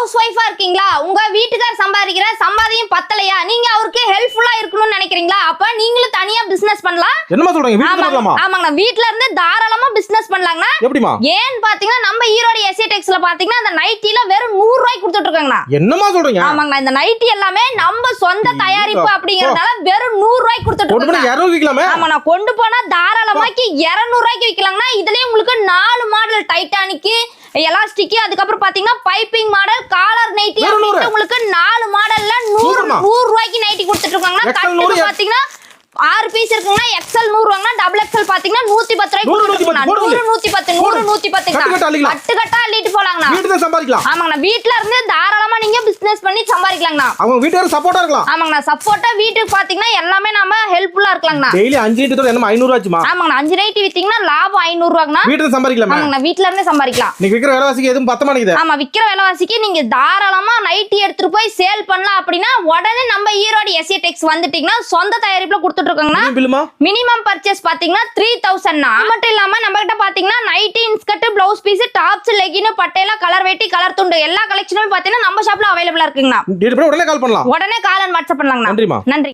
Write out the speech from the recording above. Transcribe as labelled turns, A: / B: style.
A: House ஒய்ஃபா இருக்கீங்களா, உங்க வீட்டுக்கார் சம்பாதிக்கிற சம்பாதியும் பத்தலையா, நீங்க அவருக்கு ஹெல்ப்ஃபுல்லா இருக்கணும்னு நினைக்கிறீங்களா, அப்ப நீங்களும் தனியா பிசினஸ் பண்ணலாம்.
B: என்னமா சொல்றீங்க? வீட்ல பண்ணலாமா?
A: ஆமாங்க, வீட்ல இருந்து தாராளமா பிசினஸ் பண்ணலாங்கண்ணா.
B: எப்படிமா?
A: ஏன்னு பாத்தீங்கன்னா நம்ம ஈரோடு எஸ்ஏடெக்ஸ்ல பாத்தீங்கன்னா அந்த நைட்டில வெறும் 100 ரூபாய்க்கு கொடுத்துட்டு இருக்காங்கண்ணா.
B: என்னமா சொல்றீங்க?
A: ஆமாங்க, இந்த நைட்டி எல்லாமே நம்ம சொந்த தயாரிப்பு அப்படிங்கறதால வெறும் 100 ரூபாய்க்கு கொடுத்துட்டு இருக்காங்க.
B: 200 விக்கலாமே?
A: ஆமா, நான் கொண்டு போனா தாராளமாக்கி 200 ரூபாய்க்கு விக்கலாங்கண்ணா. இதுலயே உங்களுக்கு 4 மாடல் டைட்டானிக், எலாஸ்டிக், அதுக்கப்புறம் பாத்தீங்கன்னா பைப்பிங் மாடல், காலர் நைட்டி அப்படின்னு உங்களுக்கு 4 மாடல்ல 100 ரூபாய்க்கு நைட்டி கொடுத்துட்டு இருக்காங்க. கட்டு பாத்தீங்கன்னா 6 பீஸ் இருக்குங்க. எக்ஸ்எல் 100 வாங்கினா டபுள் எக்ஸ்எல் பாத்தீங்கன்னா 110 ரூபாய்க்கு கொடுத்துருக்காங்க. 110 கட்டு கட்டா அள்ளிட்டு போலாங்கண்ணா.
B: வீட்டுல சம்பாதிக்கலாம்.
A: ஆமாங்கண்ணா, வீட்ல இருந்து தாராளமா நீங்க பிசினஸ் பண்ணி சம்பாதிக்கலாங்கண்ணா.
B: அவங்க வீட்டுக்கு சப்போர்ட்டா இருக்கலாம்.
A: ஆமாங்கண்ணா, சப்போர்ட்டா வீட்டுக்கு பாத்தீங்கன்னா எல்லாமே நாம ஹெல்ப்ஃபுல்லா இருக்கலாங்கண்ணா.
B: டெய்லி 5 நைட்டி தோட என்ன 500 ஆச்சுமா?
A: ஆமாங்கண்ணா, 5 நைட்டி வித்தீங்கன்னா லாபம் 500 ரூபாங்கண்ணா.
B: வீட்டுல சம்பாதிக்கலாமா?
A: ஆமாங்கண்ணா, வீட்ல இருந்தே சம்பாதிக்கலாம்.
B: நீங்க விக்கிற விலைவாசிக்கு எதுவும் பத்த மாட்டேங்குது.
A: ஆமா, விக்கிற விலைவாசிக்கு நீங்க தாராளமா நைட்டி எடுத்துட்டு போய் சேல் பண்ணலாம். அப்படின்னா உடனே நம்ம ஈரோடு எஸ்ஏடெக்ஸ் வந்துட்டீங்கன்னா சொந்த தயாரிப்புல கொடுத்துட்டு இருக்காங்கண்ணா. மினிமம் பர்ச்சேஸ் பாத்தீங்கன்னா 3000 தான். மட்டும் இல்லாம நம்ம கிட்ட பாத்தீங்கன்னா nighty, inskirt, blouse piece, tops, legging, பட்டேலா, கலர் வேட்டி, கலர் துண்டு எல்லா கலெக்ஷனுமே பாத்தீங்கன்னா நம்ம ஷாப்ல அவைலபிளா இருக்குங்கண்ணா.
B: உடனே கால் பண்ணலாம்.
A: உடனே கால் அண்ட் வாட்ஸ்அப் பண்ணலாங்கண்ணா.
B: நன்றிமா.
A: நன்றி.